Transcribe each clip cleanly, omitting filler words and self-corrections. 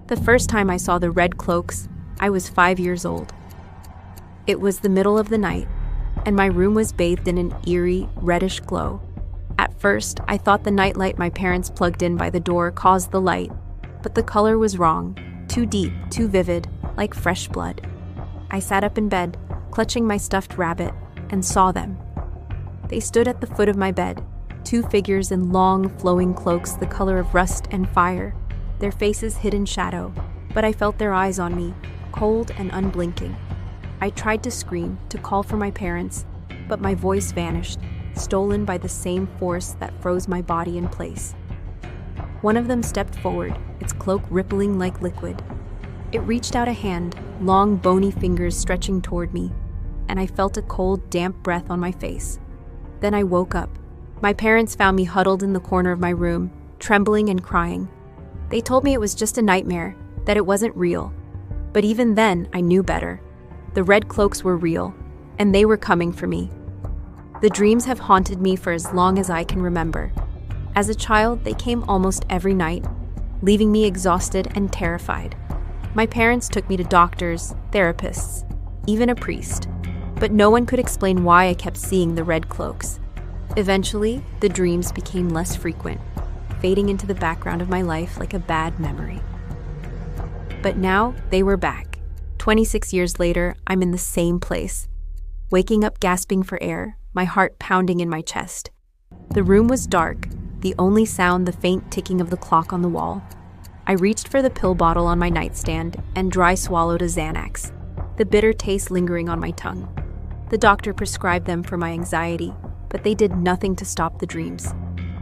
The first time I saw the red cloaks, I was 5 years old. It was the middle of the night, and my room was bathed in an eerie, reddish glow. At first, I thought the nightlight my parents plugged in by the door caused the light, but the color was wrong, too deep, too vivid, like fresh blood. I sat up in bed, clutching my stuffed rabbit, and saw them. They stood at the foot of my bed, 2 figures in long, flowing cloaks the color of rust and fire, their faces hid in shadow, but I felt their eyes on me, cold and unblinking. I tried to scream, to call for my parents, but my voice vanished, stolen by the same force that froze my body in place. One of them stepped forward, its cloak rippling like liquid. It reached out a hand, long, bony fingers stretching toward me, and I felt a cold, damp breath on my face. Then I woke up. My parents found me huddled in the corner of my room, trembling and crying. They told me it was just a nightmare, that it wasn't real. But even then, I knew better. The red cloaks were real, and they were coming for me. The dreams have haunted me for as long as I can remember. As a child, they came almost every night, leaving me exhausted and terrified. My parents took me to doctors, therapists, even a priest, but no one could explain why I kept seeing the red cloaks. Eventually, the dreams became less frequent, fading into the background of my life like a bad memory. But now, they were back. 26 years later, I'm in the same place, waking up gasping for air, my heart pounding in my chest. The room was dark, the only sound the faint ticking of the clock on the wall. I reached for the pill bottle on my nightstand and dry swallowed a Xanax, the bitter taste lingering on my tongue. The doctor prescribed them for my anxiety, but they did nothing to stop the dreams.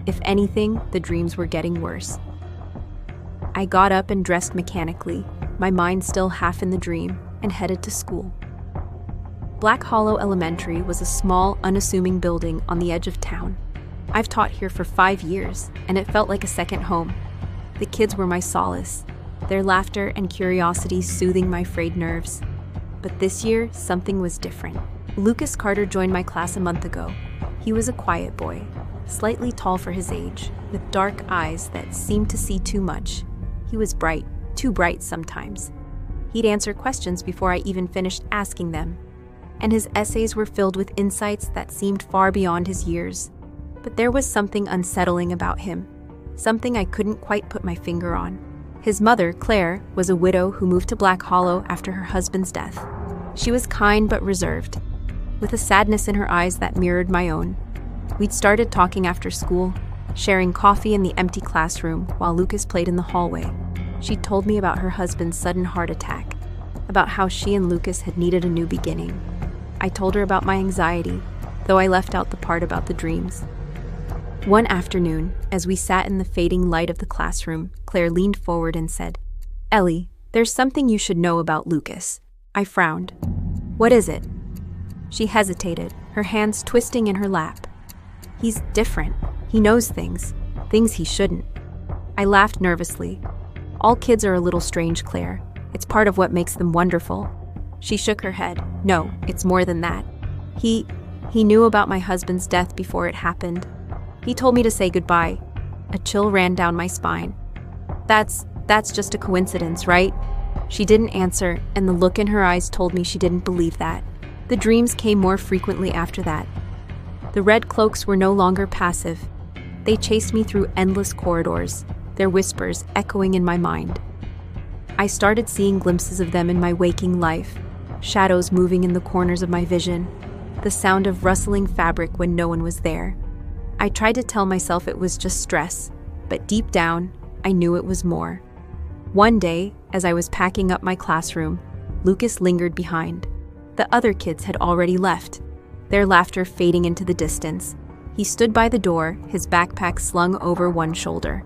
If anything, the dreams were getting worse. I got up and dressed mechanically, my mind still half in the dream, and headed to school. Black Hollow Elementary was a small, unassuming building on the edge of town. I've taught here for 5 years, and it felt like a second home. The kids were my solace, their laughter and curiosity soothing my frayed nerves. But this year, something was different. Lucas Carter joined my class a month ago. He was a quiet boy, slightly tall for his age, with dark eyes that seemed to see too much. He was bright, too bright sometimes. He'd answer questions before I even finished asking them, and his essays were filled with insights that seemed far beyond his years. But there was something unsettling about him, something I couldn't quite put my finger on. His mother, Claire, was a widow who moved to Black Hollow after her husband's death. She was kind but reserved, with a sadness in her eyes that mirrored my own. We'd started talking after school, sharing coffee in the empty classroom while Lucas played in the hallway. She told me about her husband's sudden heart attack, about how she and Lucas had needed a new beginning. I told her about my anxiety, though I left out the part about the dreams. One afternoon, as we sat in the fading light of the classroom, Claire leaned forward and said, "Ellie, there's something you should know about Lucas." I frowned. "What is it?" She hesitated, her hands twisting in her lap. "He's different. He knows things he shouldn't." I laughed nervously. "All kids are a little strange, Claire. It's part of what makes them wonderful." She shook her head. "No, it's more than that. He knew about my husband's death before it happened. He told me to say goodbye." A chill ran down my spine. That's just a coincidence, right?" She didn't answer, and the look in her eyes told me she didn't believe that. The dreams came more frequently after that. The red cloaks were no longer passive. They chased me through endless corridors, their whispers echoing in my mind. I started seeing glimpses of them in my waking life, shadows moving in the corners of my vision, the sound of rustling fabric when no one was there. I tried to tell myself it was just stress, but deep down, I knew it was more. One day, as I was packing up my classroom, Lucas lingered behind. The other kids had already left, their laughter fading into the distance. He stood by the door, his backpack slung over one shoulder,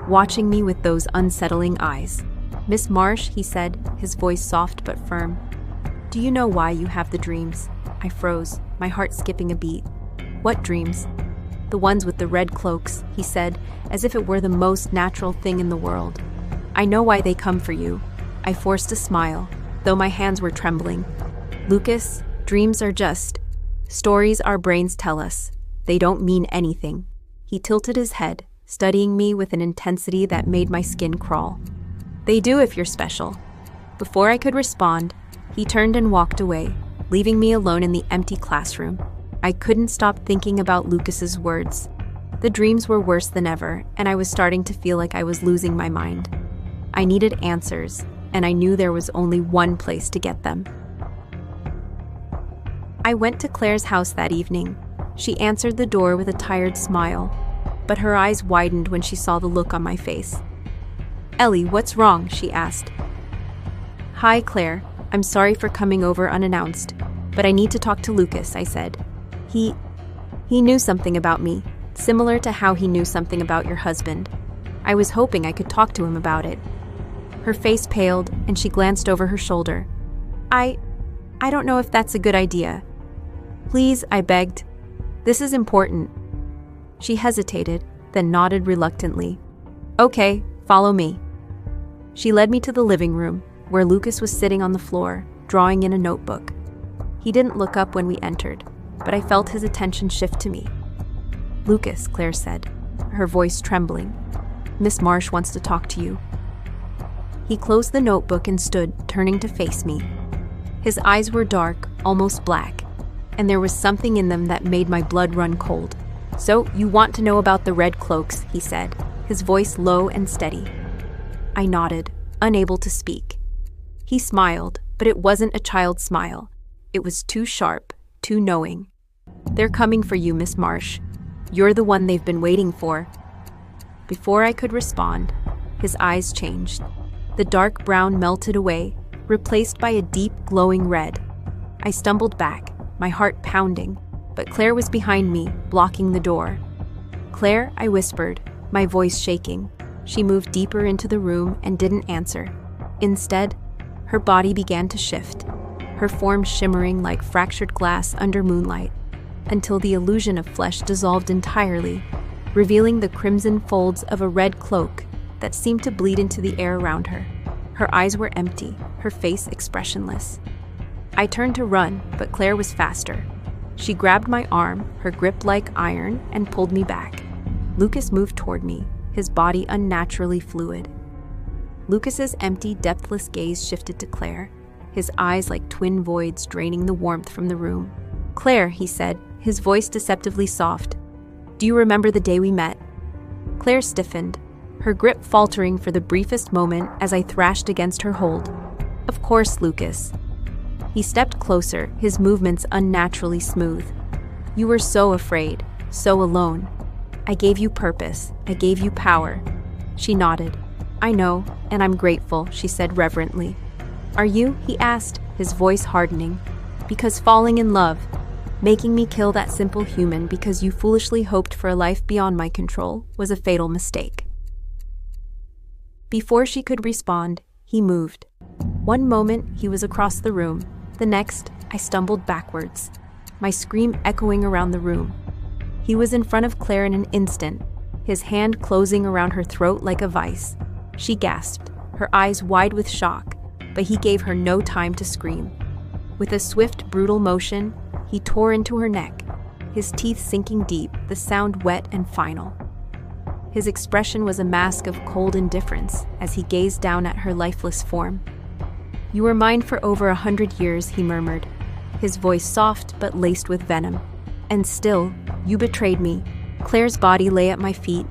watching me with those unsettling eyes. "Miss Marsh," he said, his voice soft but firm. "Do you know why you have the dreams?" I froze, my heart skipping a beat. "What dreams?" "The ones with the red cloaks," he said, as if it were the most natural thing in the world. "I know why they come for you." I forced a smile, though my hands were trembling. "Lucas, dreams are just stories our brains tell us. They don't mean anything." He tilted his head, studying me with an intensity that made my skin crawl. They do if you're special. Before I could respond, he turned and walked away, leaving me alone in the empty classroom. I couldn't stop thinking about Lucas's words. The dreams were worse than ever, and I was starting to feel like I was losing my mind. I needed answers, and I knew there was only one place to get them. I went to Claire's house that evening. She answered the door with a tired smile, but her eyes widened when she saw the look on my face. "Ellie, what's wrong?" she asked. "Hi, Claire. I'm sorry for coming over unannounced, but I need to talk to Lucas," I said. He knew something about me, similar to how he knew something about your husband. I was hoping I could talk to him about it." Her face paled, and she glanced over her shoulder. I don't know if that's a good idea." "Please," I begged. "This is important." She hesitated, then nodded reluctantly. "Okay, follow me." She led me to the living room, where Lucas was sitting on the floor, drawing in a notebook. He didn't look up when we entered, but I felt his attention shift to me. "Lucas," Claire said, her voice trembling. "Miss Marsh wants to talk to you." He closed the notebook and stood, turning to face me. His eyes were dark, almost black, and there was something in them that made my blood run cold. "So, you want to know about the red cloaks," he said, his voice low and steady. I nodded, unable to speak. He smiled, but it wasn't a child's smile. It was too sharp, too knowing. "They're coming for you, Miss Marsh. You're the one they've been waiting for." Before I could respond, his eyes changed. The dark brown melted away, replaced by a deep, glowing red. I stumbled back, my heart pounding, but Claire was behind me, blocking the door. "Claire," I whispered, my voice shaking. She moved deeper into the room and didn't answer. Instead, her body began to shift, her form shimmering like fractured glass under moonlight, until the illusion of flesh dissolved entirely, revealing the crimson folds of a red cloak that seemed to bleed into the air around her. Her eyes were empty, her face expressionless. I turned to run, but Claire was faster. She grabbed my arm, her grip like iron, and pulled me back. Lucas moved toward me, his body unnaturally fluid. Lucas's empty, depthless gaze shifted to Claire, his eyes like twin voids draining the warmth from the room. "Claire," he said, his voice deceptively soft. "Do you remember the day we met?" Claire stiffened, her grip faltering for the briefest moment as I thrashed against her hold. "Of course, Lucas." He stepped closer, his movements unnaturally smooth. "You were so afraid, so alone. I gave you purpose, I gave you power." She nodded. "I know, and I'm grateful," she said reverently. "Are you?" he asked, his voice hardening. "Because falling in love, making me kill that simple human because you foolishly hoped for a life beyond my control, was a fatal mistake." Before she could respond, he moved. One moment, he was across the room. The next, I stumbled backwards, my scream echoing around the room. He was in front of Claire in an instant, his hand closing around her throat like a vice. She gasped, her eyes wide with shock, but he gave her no time to scream. With a swift, brutal motion, he tore into her neck, his teeth sinking deep, the sound wet and final. His expression was a mask of cold indifference as he gazed down at her lifeless form. "You were mine for over 100 years, he murmured, his voice soft but laced with venom. "And still, you betrayed me." Claire's body lay at my feet,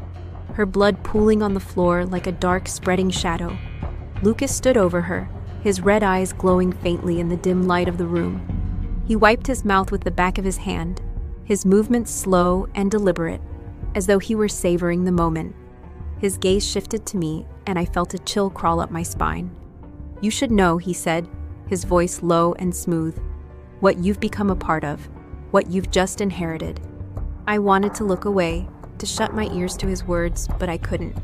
her blood pooling on the floor like a dark, spreading shadow. Lucas stood over her, his red eyes glowing faintly in the dim light of the room. He wiped his mouth with the back of his hand, his movements slow and deliberate, as though he were savoring the moment. His gaze shifted to me, and I felt a chill crawl up my spine. "You should know," he said, his voice low and smooth, "what you've become a part of, what you've just inherited." I wanted to look away, to shut my ears to his words, but I couldn't.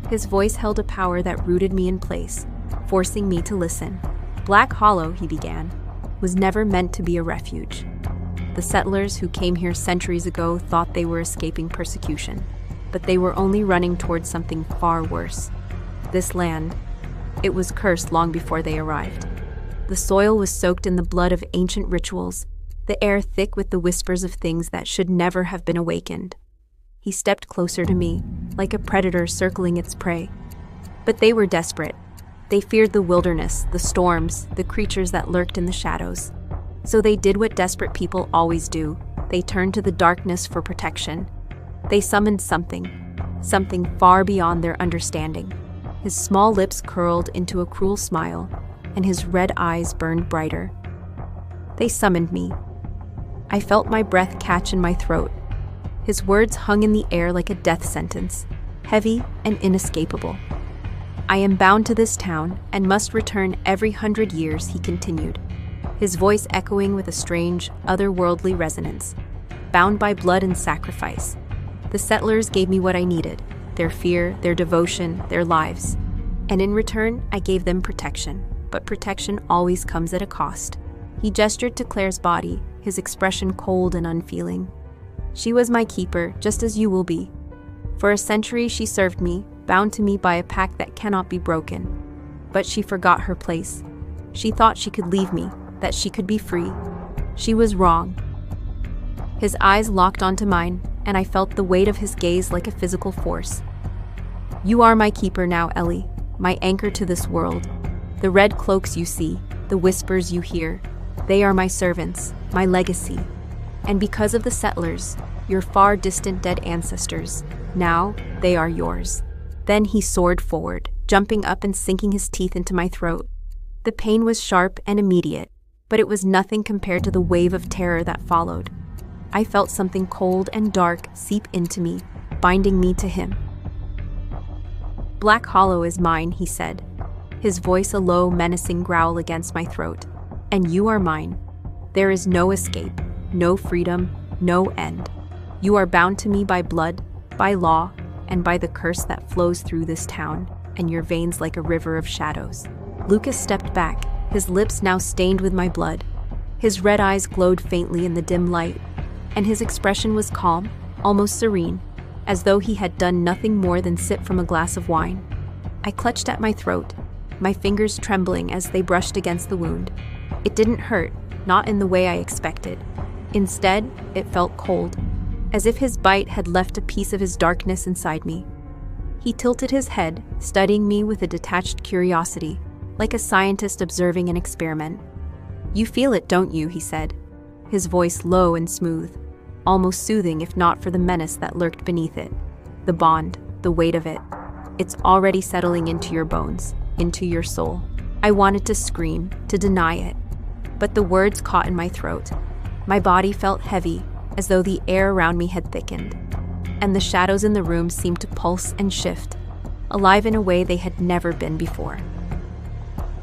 His voice held a power that rooted me in place, forcing me to listen. "Black Hollow," he began, "was never meant to be a refuge. The settlers who came here centuries ago thought they were escaping persecution, but they were only running towards something far worse. This land, it was cursed long before they arrived. The soil was soaked in the blood of ancient rituals, the air thick with the whispers of things that should never have been awakened." He stepped closer to me, like a predator circling its prey. "But they were desperate. They feared the wilderness, the storms, the creatures that lurked in the shadows. So they did what desperate people always do. They turned to the darkness for protection. They summoned something far beyond their understanding. His small lips curled into a cruel smile, and his red eyes burned brighter. They summoned me. I felt my breath catch in my throat. His words hung in the air like a death sentence, heavy and inescapable. I am bound to this town and must return every 100 years, he continued, his voice echoing with a strange, otherworldly resonance. Bound by blood and sacrifice. The settlers gave me what I needed, their fear, their devotion, their lives. And in return, I gave them protection. But protection always comes at a cost. He gestured to Claire's body, his expression cold and unfeeling. She was my keeper, just as you will be. For a century she served me, bound to me by a pact that cannot be broken. But she forgot her place. She thought she could leave me, that she could be free. She was wrong. His eyes locked onto mine, and I felt the weight of his gaze like a physical force. You are my keeper now, Ellie, my anchor to this world. The red cloaks you see, the whispers you hear, they are my servants, my legacy. And because of the settlers, your far distant dead ancestors, now they are yours. Then he soared forward, jumping up and sinking his teeth into my throat. The pain was sharp and immediate, but it was nothing compared to the wave of terror that followed. I felt something cold and dark seep into me, binding me to him. Black Hollow is mine, he said, his voice a low, menacing growl against my throat. And you are mine. There is no escape, no freedom, no end. You are bound to me by blood, by law, and by the curse that flows through this town, and your veins like a river of shadows. Lucas stepped back, his lips now stained with my blood. His red eyes glowed faintly in the dim light, and his expression was calm, almost serene, as though he had done nothing more than sip from a glass of wine. I clutched at my throat, my fingers trembling as they brushed against the wound. It didn't hurt, not in the way I expected. Instead, it felt cold, as if his bite had left a piece of his darkness inside me. He tilted his head, studying me with a detached curiosity, like a scientist observing an experiment. You feel it, don't you? He said, his voice low and smooth, almost soothing if not for the menace that lurked beneath it. The bond, the weight of it. It's already settling into your bones, into your soul. I wanted to scream, to deny it, but the words caught in my throat. My body felt heavy, as though the air around me had thickened, and the shadows in the room seemed to pulse and shift, alive in a way they had never been before.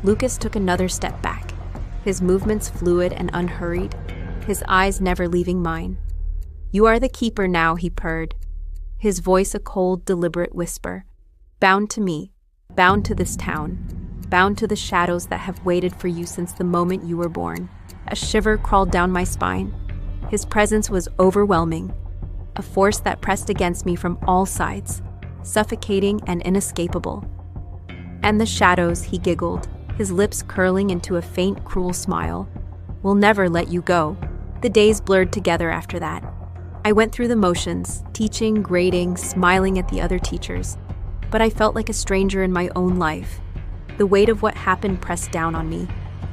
Lucas took another step back, his movements fluid and unhurried, his eyes never leaving mine. You are the keeper now, he purred, his voice a cold, deliberate whisper. Bound to me, bound to this town, bound to the shadows that have waited for you since the moment you were born. A shiver crawled down my spine. His presence was overwhelming, a force that pressed against me from all sides, suffocating and inescapable. And the shadows, he giggled, his lips curling into a faint, cruel smile, will never let you go. The days blurred together after that. I went through the motions, teaching, grading, smiling at the other teachers, but I felt like a stranger in my own life. The weight of what happened pressed down on me,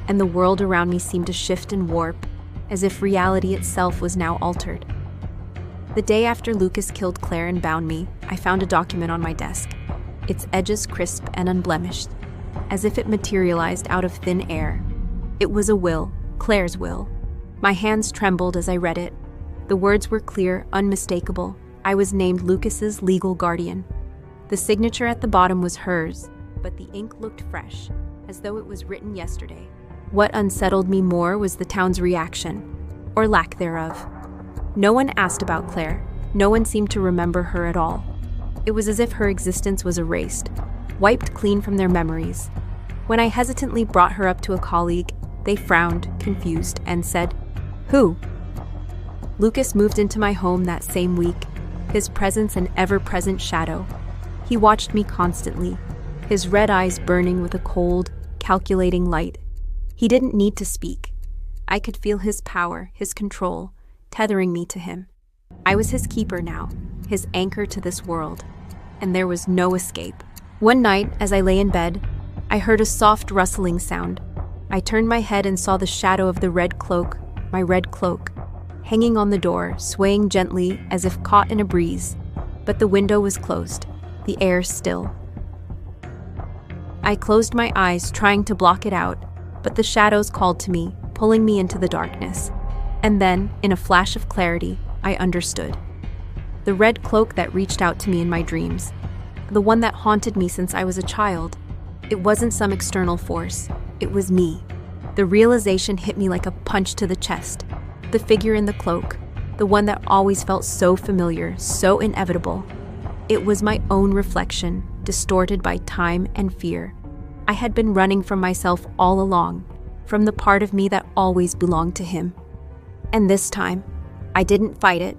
and the world around me seemed to shift and warp, as if reality itself was now altered. The day after Lucas killed Claire and bound me, I found a document on my desk, its edges crisp and unblemished, as if it materialized out of thin air. It was a will, Claire's will. My hands trembled as I read it. The words were clear, unmistakable. I was named Lucas's legal guardian. The signature at the bottom was hers, but the ink looked fresh, as though it was written yesterday. What unsettled me more was the town's reaction, or lack thereof. No one asked about Claire. No one seemed to remember her at all. It was as if her existence was erased, wiped clean from their memories. When I hesitantly brought her up to a colleague, they frowned, confused, and said, "Who?" Lucas moved into my home that same week, his presence an ever-present shadow. He watched me constantly, his red eyes burning with a cold, calculating light. He didn't need to speak. I could feel his power, his control, tethering me to him. I was his keeper now, his anchor to this world, and there was no escape. One night, as I lay in bed, I heard a soft rustling sound. I turned my head and saw the shadow of the red cloak, my red cloak, hanging on the door, swaying gently as if caught in a breeze. But the window was closed, the air still. I closed my eyes, trying to block it out, but the shadows called to me, pulling me into the darkness. And then, in a flash of clarity, I understood. The red cloak that reached out to me in my dreams, the one that haunted me since I was a child, it wasn't some external force, it was me. The realization hit me like a punch to the chest. The figure in the cloak, the one that always felt so familiar, so inevitable. It was my own reflection, distorted by time and fear. I had been running from myself all along, from the part of me that always belonged to him. And this time, I didn't fight it.